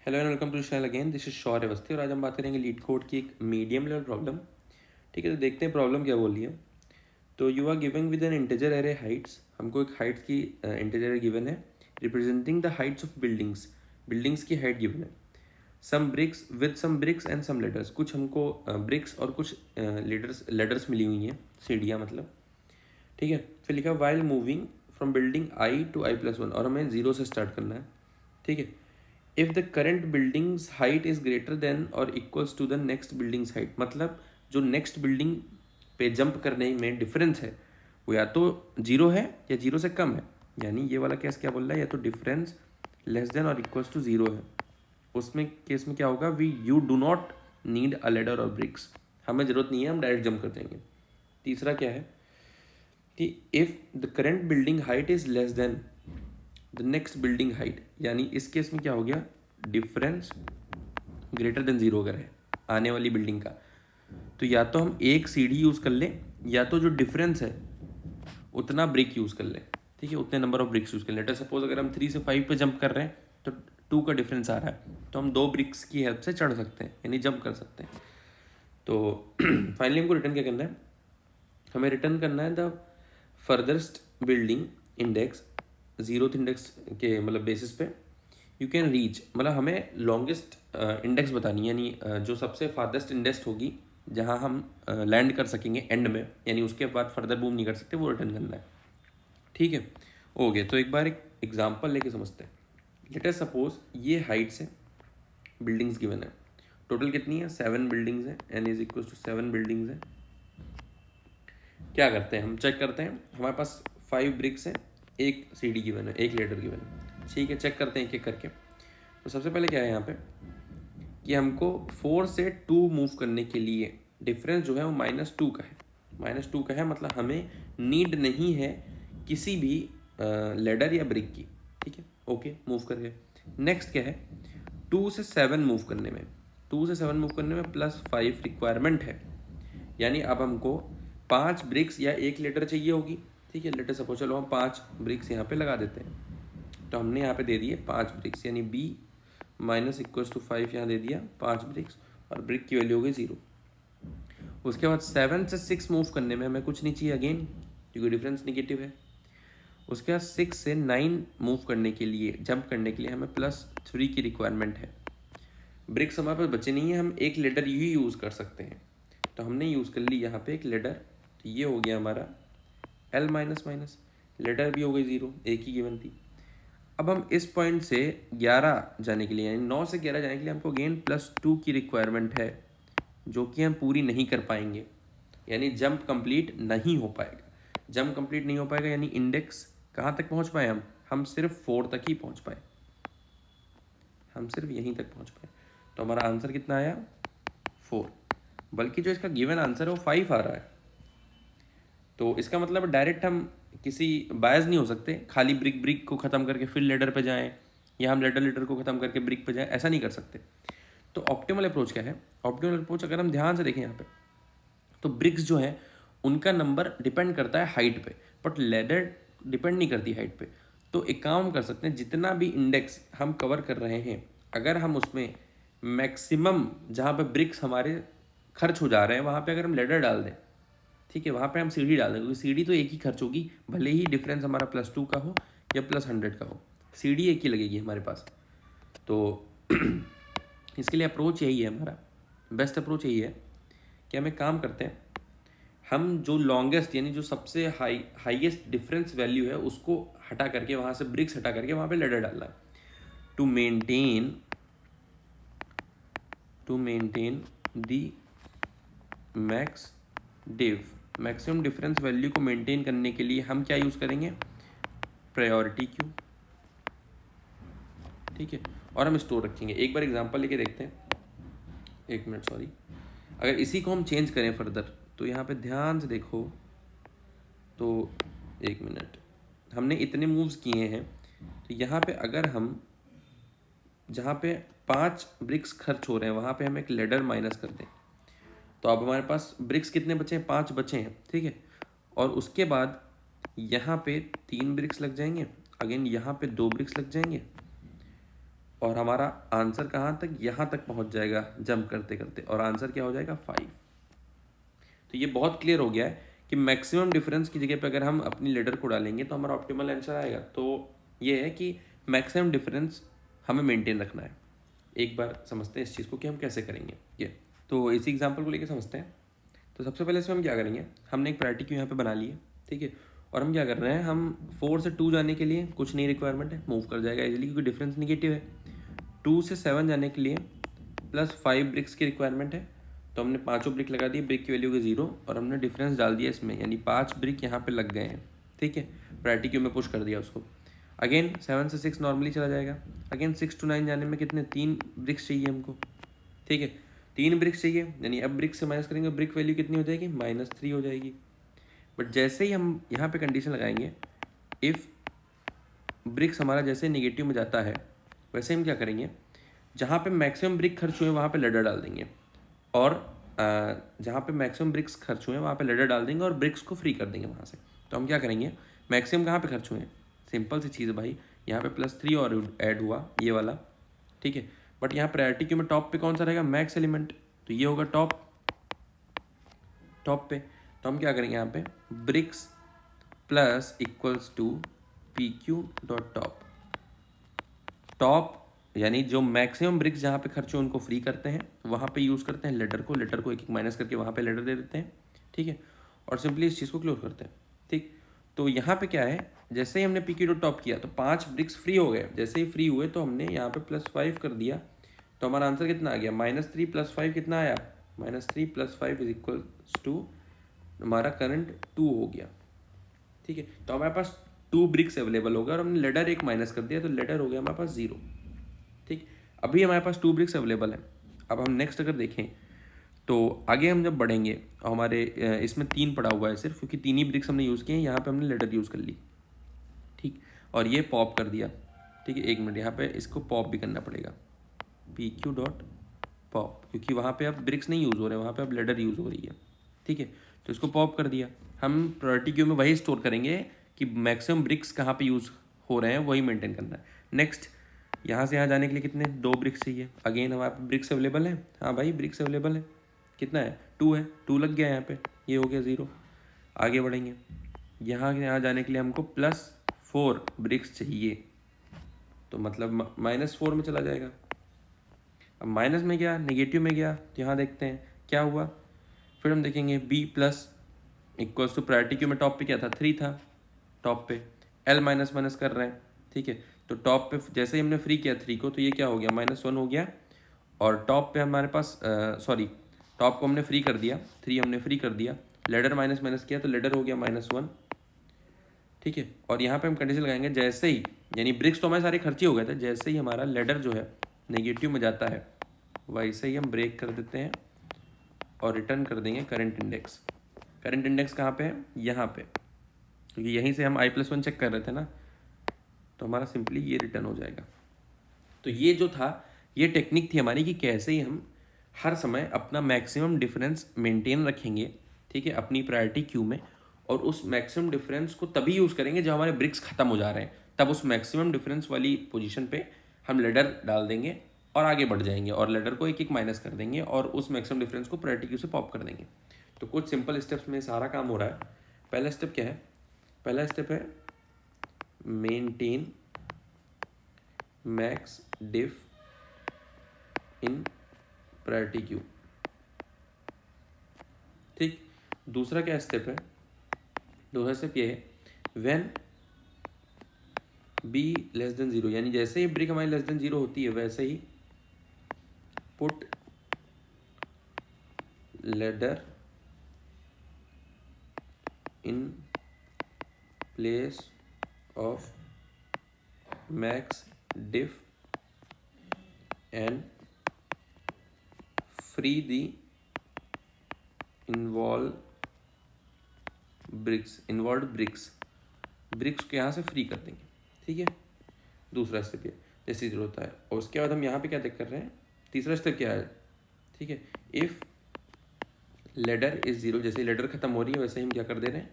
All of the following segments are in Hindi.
Hello and welcome to channel again. This is Shaurya Awasthi और आज हम बात करेंगे लीड कोड की एक मीडियम लेवल प्रॉब्लम। ठीक है, तो देखते हैं प्रॉब्लम क्या बोल रही है। तो you are giving with an integer array heights, हमको एक हाइट्स की इंटीजर एरे गिवन है representing the heights of buildings. Buildings की हाइट गिवन है। Some bricks and some ladders, कुछ हमको ब्रिक्स और कुछ लेडर्स मिली हुई हैं, सीढ़ियाँ मतलब। ठीक है, फिर लिखा while moving from building I to i+1 और हमें जीरो से स्टार्ट करना है। ठीक है, if the current buildings height is greater than और equals to the next buildings height, मतलब जो नेक्स्ट बिल्डिंग पे जंप करने में डिफरेंस है वो या तो जीरो है या जीरो से कम है। यानी ये वाला केस क्या बोल रहा है, या तो डिफरेंस लेस देन और इक्वल्स टू जीरो है। उसमें केस में क्या होगा, we you do not need a ladder और ब्रिक्स, हमें ज़रूरत नहीं है, हम डायरेक्ट जंप कर देंगे। तीसरा क्या है कि if the current building height is less than the next building height, यानी इस केस में क्या हो गया, डिफरेंस ग्रेटर देन जीरो अगर है आने वाली बिल्डिंग का, तो या तो हम एक सीढ़ी यूज़ कर लें या तो जो डिफरेंस है उतना ब्रिक यूज़ कर लें। ठीक है, उतने नंबर ऑफ ब्रिक्स यूज़ कर लें। लेट सपोज अगर हम 3 से 5 पे जंप कर रहे हैं तो 2 का डिफरेंस आ रहा है, तो हम 2 ब्रिक्स की हेल्प से चढ़ सकते हैं, यानी जंप कर सकते हैं। तो फाइनली हमको रिटर्न क्या करना है, हमें रिटर्न करना है the furthest building index, zeroth index के मतलब बेसिस पे यू कैन रीच, मतलब हमें लॉन्गेस्ट इंडेक्स बतानी है, यानी जो सबसे फारदेस्ट इंडेक्स होगी जहाँ हम लैंड कर सकेंगे एंड में, यानी उसके बाद फर्दर मूव नहीं कर सकते, वो रिटर्न करना है। ठीक है, हो गया। तो एक बार एक एग्जांपल लेके समझते हैं। लेट अस सपोज ये हाइट्स है, बिल्डिंग्स गिवन है, टोटल कितनी है, 7 बिल्डिंग्स है, N is equal to 7 buildings है। क्या करते हैं, हम चेक करते हैं। हमारे पास 5 ब्रिक्स है, एक सीढ़ी गिवन है, एक लेडर गिवन है। ठीक है, चेक करते हैं एक एक करके। तो सबसे पहले क्या है यहाँ पे कि हमको 4 से 2 मूव करने के लिए डिफरेंस जो है वो -2 का है। -2 का है मतलब हमें नीड नहीं है किसी भी लेडर या ब्रिक की। ठीक है, ओके, मूव कर गए। नेक्स्ट क्या है, 2 से 7 मूव करने में, 2 से 7 मूव करने में +5 रिक्वायरमेंट है, यानी अब हमको 5 ब्रिक्स या एक लेटर चाहिए होगी। ठीक है, लेटर सपोज चलो हम 5 ब्रिक्स यहाँ पे लगा देते हैं। तो हमने यहाँ पे दे दिए 5 ब्रिक्स, यानी b -=5 यहाँ दे दिया 5 ब्रिक्स, और ब्रिक की वैल्यू हो गई 0। उसके बाद 7 से 6 मूव करने में हमें कुछ नहीं चाहिए अगेन, क्योंकि डिफरेंस निगेटिव है। उसके बाद 6 से 9 मूव करने के लिए, जंप करने के लिए हमें +3 की रिक्वायरमेंट है। ब्रिक्स हमारे पास बचे नहीं है, हम एक लेडर ही यूज़ कर सकते हैं, तो हमने यूज़ कर ली यहाँ पे एक लेडर। तो ये हो गया हमारा L-, लेडर भी हो गई 0, एक ही गिवन थी। अब हम इस पॉइंट से 11 जाने के लिए, यानी 9 से 11 जाने के लिए हमको अगेन +2 की रिक्वायरमेंट है, जो कि हम पूरी नहीं कर पाएंगे, यानी जंप कंप्लीट नहीं हो पाएगा। जंप कंप्लीट नहीं हो पाएगा यानी इंडेक्स कहाँ तक पहुँच पाए, हम सिर्फ 4 तक ही पहुँच पाए, हम सिर्फ यहीं तक पहुँच पाए। तो हमारा आंसर कितना आया, 4। बल्कि जो इसका गिवन आंसर है वो 5 आ रहा है। तो इसका मतलब डायरेक्ट हम किसी बायस नहीं हो सकते, खाली ब्रिक को ख़त्म करके फिर लेडर पे जाएं, या हम लेडर को ख़त्म करके ब्रिक पे जाएं, ऐसा नहीं कर सकते। तो ऑप्टिमल अप्रोच क्या है, ऑप्टिमल अप्रोच अगर हम ध्यान से देखें यहाँ पे, तो ब्रिक्स जो है उनका नंबर डिपेंड करता है हाइट पे, बट लेडर डिपेंड नहीं करती हाइट पे। तो एक काम कर सकते हैं, जितना भी इंडेक्स हम कवर कर रहे हैं, अगर हम उसमें मैक्सिमम जहाँ पे ब्रिक्स हमारे खर्च हो जा रहे हैं वहाँ पे अगर हम लेडर डाल दें, ठीक है, वहाँ पे हम सीढ़ी डाल दें, क्योंकि सीढ़ी तो एक ही खर्च होगी, भले ही डिफरेंस हमारा +2 का हो या +100 का हो, सीढ़ी एक ही लगेगी हमारे पास। तो इसके लिए अप्रोच यही है, हमारा बेस्ट अप्रोच यही है कि हम एक काम करते हैं, हम जो लॉन्गेस्ट यानी जो सबसे हाईएस्ट डिफरेंस वैल्यू है उसको हटा करके, वहाँ से ब्रिक्स हटा करके वहाँ पे लेडर डालना है, to maintain the max diff, maximum difference value को मेंटेन करने के लिए हम क्या यूज़ करेंगे, प्रायोरिटी क्यू। ठीक है, और हम स्टोर रखेंगे। एक बार एग्जांपल लेके देखते हैं, एक मिनट सॉरी। अगर इसी को हम चेंज करें फर्दर, तो यहाँ पे ध्यान से देखो, तो एक मिनट, हमने इतने मूव्स किए हैं, तो यहाँ पे अगर हम जहाँ पे 5 ब्रिक्स खर्च हो रहे हैं वहाँ पे हम एक लेडर माइनस कर दें, तो अब हमारे पास ब्रिक्स कितने बचे हैं, 5 बचे हैं। ठीक है, और उसके बाद यहाँ पे 3 ब्रिक्स लग जाएंगे, अगेन यहाँ पे 2 ब्रिक्स लग जाएंगे, और हमारा आंसर कहाँ तक, यहाँ तक पहुँच जाएगा जंप करते करते, और आंसर क्या हो जाएगा 5। तो ये बहुत क्लियर हो गया है कि मैक्सिमम डिफरेंस की जगह पे अगर हम अपनी लेडर को डालेंगे तो हमारा ऑप्टिमल आंसर आएगा। तो ये है कि मैक्सिमम डिफरेंस हमें मेंटेन रखना है। एक बार समझते हैं इस चीज़ को कि हम कैसे करेंगे ये। तो इसी एग्जांपल को लेके समझते हैं। तो सबसे पहले इसमें हम क्या करेंगे, हमने एक प्रायोरिटी क्यू यहाँ पे बना ली है, ठीक है। और हम क्या कर रहे हैं, हम 4 से 2 जाने के लिए कुछ नहीं रिक्वायरमेंट है, मूव कर जाएगा इजीली क्योंकि डिफरेंस निगेटिव है। 2 से 7 जाने के लिए +5 ब्रिक्स की रिक्वायरमेंट है, तो हमने पाँचों ब्रिक लगा दी, ब्रिक की वैल्यू के 0, और हमने डिफरेंस डाल दिया इसमें, यानी 5 ब्रिक यहाँ पे लग गए हैं, ठीक है। प्रायोरिटी क्यू में पुश कर दिया उसको। अगेन 7 से 6 नॉर्मली चला जाएगा। अगेन 6 to 9 जाने में कितने, 3 ब्रिक्स चाहिए हमको, ठीक है। 3 ब्रिक्स चाहिए, यानी अब ब्रिक्स से माइनस करेंगे, ब्रिक वैल्यू कितनी हो जाएगी, -3 हो जाएगी। बट जैसे ही हम यहाँ पे कंडीशन लगाएंगे, इफ़ ब्रिक्स हमारा जैसे नेगेटिव में जाता है, वैसे हम क्या करेंगे, जहाँ पे मैक्सिमम ब्रिक खर्च हुए वहाँ पे लेडर डाल देंगे, और जहाँ पे मैक्सिमम ब्रिक्स खर्च हुए वहाँ पे लेडर डाल देंगे और ब्रिक्स को फ्री कर देंगे वहाँ से। तो हम क्या करेंगे, मैक्सिमम कहाँ पे खर्च हुए हैं, सिंपल सी चीज़ है भाई, यहाँ पे +3 और ऐड हुआ ये वाला, ठीक है। बट यहाँ प्रायोरिटी क्यू में टॉप पे कौन सा रहेगा, मैक्स एलिमेंट, तो ये होगा टॉप पे। तो हम क्या करेंगे, यहाँ पे bricks plus equals to PQ.top, top यानी जो मैक्सिमम ब्रिक्स जहाँ पे खर्च हो उनको फ्री करते हैं, वहाँ पे यूज़ करते हैं लेडर को एक एक माइनस करके वहाँ पे लेडर दे देते हैं, ठीक है। और सिंपली इस चीज़ को क्लोज करते हैं, ठीक। तो यहाँ पे क्या है, जैसे ही हमने PQ.top किया तो 5 ब्रिक्स फ्री हो गए, जैसे ही फ्री हुए तो हमने यहाँ पे +5 कर दिया, तो हमारा आंसर कितना आ गया, -3 + 5 कितना आया, -3 + 5 इज इक्वल टू हमारा करंट 2 हो गया, ठीक है। तो हमारे पास 2 ब्रिक्स अवेलेबल हो गया और हमने लेडर एक माइनस कर दिया, तो लेडर हो गया हमारे पास 0, ठीक। अभी हमारे पास 2 ब्रिक्स अवेलेबल है। अब हम नेक्स्ट अगर देखें तो आगे हम जब बढ़ेंगे, हमारे इसमें 3 पड़ा हुआ है सिर्फ, क्योंकि 3 ही ब्रिक्स हमने यूज़ किए हैं, यहाँ पे हमने लेडर यूज़ कर ली, ठीक। और ये पॉप कर दिया, ठीक है। 1 मिनट, यहाँ पे इसको पॉप भी करना पड़ेगा, PQ.pop, क्योंकि वहाँ पे अब ब्रिक्स नहीं यूज़ हो रहे हैं, वहाँ पे अब लेडर यूज़ हो रही है, ठीक है। तो इसको पॉप कर दिया। हम प्रायोरिटी क्यू में वही स्टोर करेंगे कि मैक्सिमम ब्रिक्स कहाँ पे यूज़ हो रहे हैं, वही मेंटेन करना है। नेक्स्ट, यहाँ से यहाँ जाने के लिए कितने, 2 ब्रिक्स चाहिए। अगेन हमारे पास ब्रिक्स अवेलेबल है, हाँ भाई ब्रिक्स अवेलेबल है, कितना है, 2 है, 2 लग गया यहाँ पे, ये हो गया 0। आगे बढ़ेंगे, यहाँ से यहाँ जाने के लिए हमको +4 ब्रिक्स चाहिए, तो मतलब -4 में चला जाएगा। अब माइनस में गया, नेगेटिव में गया, तो यहाँ देखते हैं क्या हुआ। फिर हम देखेंगे B+ equals to priority queue में टॉप पे क्या था, 3 था, टॉप पे L माइनस कर रहे हैं, ठीक है। तो टॉप पे जैसे ही हमने फ्री किया 3 को, तो ये क्या हो गया, -1 हो गया। और टॉप पे हमारे पास सॉरी, टॉप को हमने फ्री कर दिया, 3 हमने फ्री कर दिया, लेडर माइनस किया तो लेडर हो गया -1, ठीक है। और यहाँ पे हम कंडीशन लगाएंगे, जैसे ही, यानी ब्रिक्स तो हमारे सारे खर्चे हो गए थे, जैसे ही हमारा लेडर जो है नेगेटिव में जाता है, वैसे ही हम ब्रेक कर देते हैं और रिटर्न कर देंगे करंट इंडेक्स। करंट इंडेक्स कहाँ पे है, यहाँ पे, क्योंकि यहीं से हम I+1 चेक कर रहे थे ना, तो हमारा सिंपली ये रिटर्न हो जाएगा। तो ये जो था, ये टेक्निक थी हमारी कि कैसे ही हम हर समय अपना मैक्सिमम डिफरेंस मेंटेन रखेंगे, ठीक है, अपनी प्रायोरिटी क्यू में। और उस मैक्सिमम डिफरेंस को तभी यूज़ करेंगे जब हमारे ब्रिक्स खत्म हो जा रहे हैं, तब उस मैक्सिमम डिफरेंस वाली पोजीशन पे हम लेडर डाल देंगे और आगे बढ़ जाएंगे, और लेडर को एक एक माइनस कर देंगे और उस मैक्सिमम डिफरेंस को प्रायोरिटी क्यू से पॉप कर देंगे। तो कुछ सिंपल स्टेप्स में सारा काम हो रहा है। पहला स्टेप क्या है, पहला स्टेप है मेंटेन मैक्स डिफ इन प्रायोरिटी क्यू, ठीक। दूसरा क्या स्टेप है, दूसरा स्टेप ये है व्हेन B<0, यानी जैसे ही ब्रिक हमारी <0 होती है, वैसे ही put ladder in place of max diff and free the involve bricks को यहाँ से फ्री कर देंगे, ठीक है। दूसरा स्टेप ये जैसे ज़रूरत होता है। और उसके बाद हम यहाँ पे क्या देख कर रहे हैं, तीसरा स्टेप क्या है, ठीक है, इफ़ लेडर इज 0, जैसे लेडर खत्म हो रही है वैसे ही हम क्या कर दे रहे हैं,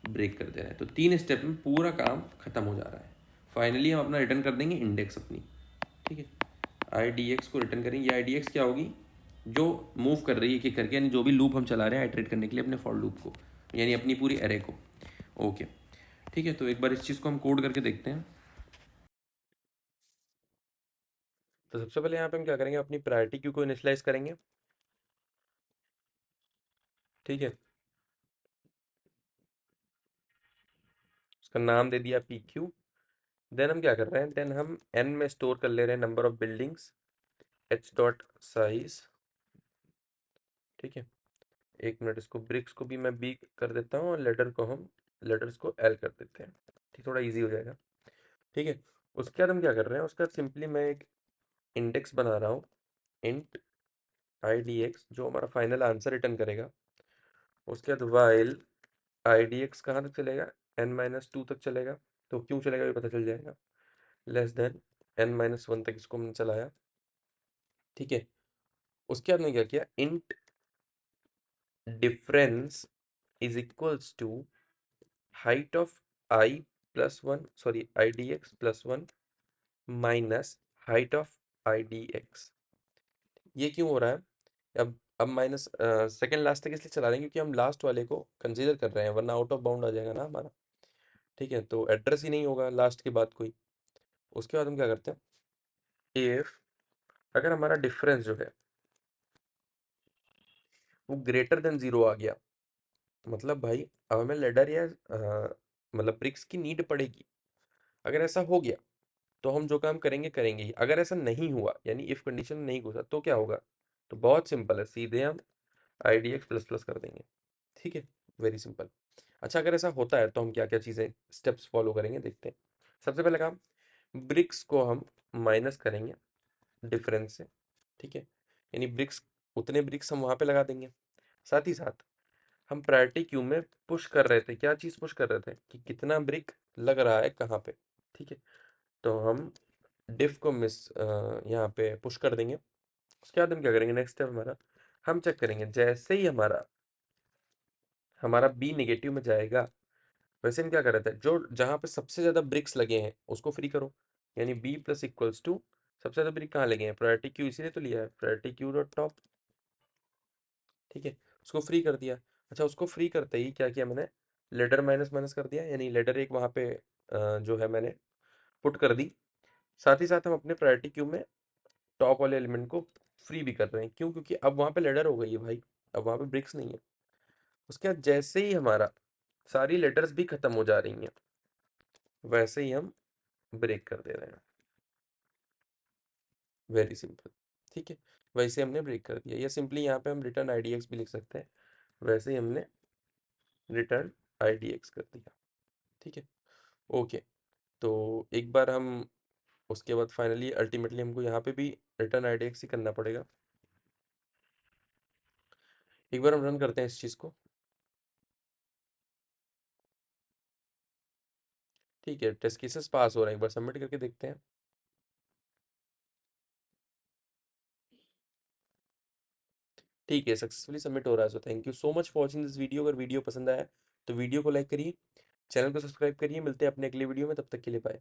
ब्रेक कर दे रहे हैं। तो 3 स्टेप में पूरा काम खत्म हो जा रहा है। फाइनली हम अपना रिटर्न कर देंगे इंडेक्स अपनी, ठीक है, आई डी एक्स को रिटर्न करेंगे। ये आई डी एक्स क्या होगी, जो मूव कर रही है कि करके, यानी जो भी लूप हम चला रहे हैं आइटरेट करने के लिए अपने फॉर लूप को, यानी अपनी पूरी एरे को। ओके, ठीक है, तो एक बार इस चीज़ को हम कोड करके देखते हैं। तो सबसे पहले यहाँ पे हम क्या करेंगे, अपनी प्रायोरिटी क्यू को इनिशियलाइज करेंगे। ठीक है, उसका नाम दे दिया पी क्यू। देन हम क्या कर रहे हैं, देन हम एन में स्टोर कर ले रहे हैं number of buildings, H dot size. ठीक है, एक मिनट, इसको ब्रिक्स को भी मैं बी कर देता हूँ और लेटर को हम लेटर्स को एल कर देते हैं। ठीक, थोड़ा इजी हो जाएगा। ठीक है, उसके बाद हम क्या कर रहे हैं, उसके बाद सिंपली मैं एक इंडेक्स बना रहा हूँ, इंट आई डी एक्स, जो हमारा फाइनल आंसर रिटर्न करेगा। उसके बाद वाइल आई डी एक्स कहाँ तक चलेगा, एन माइनस टू तक चलेगा। तो क्यों चलेगा ये पता चल जाएगा। Less than N minus one तक इसको हमने चलाया। ठीक है, उसके बाद मैंने क्या किया, int difference is equals to height of I plus one, sorry I D X plus one minus height of I D X. ये क्यों हो रहा है, अब माइनस सेकेंड लास्ट तक इसलिए चला रहे हैं क्योंकि हम लास्ट वाले को कंसीडर कर रहे हैं, वरना आउट ऑफ बाउंड आ जाएगा ना हमारा। ठीक है, तो एड्रेस ही नहीं होगा लास्ट के बाद कोई। उसके बाद हम क्या करते हैं, इफ अगर हमारा डिफरेंस जो है वो ग्रेटर देन जीरो आ गया, मतलब भाई अब हमें लेडर या मतलब ब्रिक्स की नीड पड़ेगी। अगर ऐसा हो गया तो हम जो काम करेंगे करेंगे ही। अगर ऐसा नहीं हुआ, यानी इफ कंडीशन नहीं घुसा, तो क्या होगा, तो बहुत सिंपल है, सीधे हम आई डी एक्स प्लस प्लस कर देंगे। ठीक है, वेरी सिंपल। अच्छा, अगर ऐसा होता है तो हम क्या क्या चीज़ें स्टेप्स फॉलो करेंगे देखते हैं। सबसे पहले काम, ब्रिक्स को हम माइनस करेंगे डिफरेंस से। ठीक है, यानी ब्रिक्स, उतने ब्रिक्स हम वहाँ पे लगा देंगे। साथ ही साथ हम प्रायोरिटी क्यू में पुश कर रहे थे, क्या चीज़ पुश कर रहे थे कि कितना ब्रिक लग रहा है कहाँ पे। ठीक है, तो हम डिफ को यहाँ पे पुश कर देंगे। उसके बाद हम क्या करेंगे, नेक्स्ट स्टेप हमारा, हम चेक करेंगे जैसे ही हमारा हमारा बी नेगेटिव में जाएगा, वैसे हम क्या कर रहे थे, जो जहाँ पे सबसे ज़्यादा ब्रिक्स लगे हैं उसको फ्री करो। यानी बी प्लस इक्वल्स टू, सबसे ज़्यादा ब्रिक कहाँ लगे हैं, प्रायोरिटी क्यू, इसीलिए तो लिया है प्रायोरिटी क्यू डॉट टॉप। ठीक है, उसको फ्री कर दिया। अच्छा, उसको फ्री करते ही क्या किया मैंने, लेडर माइनस माइनस कर दिया, यानी लेडर एक वहाँ पे जो है मैंने पुट कर दी। साथ ही साथ हम अपने प्रायोरिटी क्यू में टॉप वाले एलिमेंट को फ्री भी कर रहे हैं। क्यों, क्योंकि अब वहाँ पे लेडर हो गई है भाई, अब वहाँ पे ब्रिक्स नहीं है। उसके बाद जैसे ही हमारा सारी लेटर्स भी खत्म हो जा रही हैं, वैसे ही हम ब्रेक कर दे रहे हैं। Very simple. ठीक है, वैसे हमने ब्रेक कर दिया, या सिंपली यहाँ पे हम रिटर्न आई डी एक्स भी लिख सकते हैं। वैसे ही हमने रिटर्न आई डी एक्स कर दिया। ठीक है, ओके। तो एक बार हम, उसके बाद फाइनली अल्टीमेटली हमको यहाँ पे भी रिटर्न आई डी एक्स ही करना पड़ेगा। एक बार हम रन करते हैं इस चीज़ को। ठीक है, टेस्ट केसेस पास हो रहे हैं, एक बार सबमिट करके देखते हैं। ठीक है, सक्सेसफुली सबमिट हो रहा है। So thank you so much for watching this video. अगर वीडियो पसंद आया तो वीडियो को लाइक करिए, चैनल को सब्सक्राइब करिए। मिलते हैं अपने अगले वीडियो में, तब तक के लिए बाय।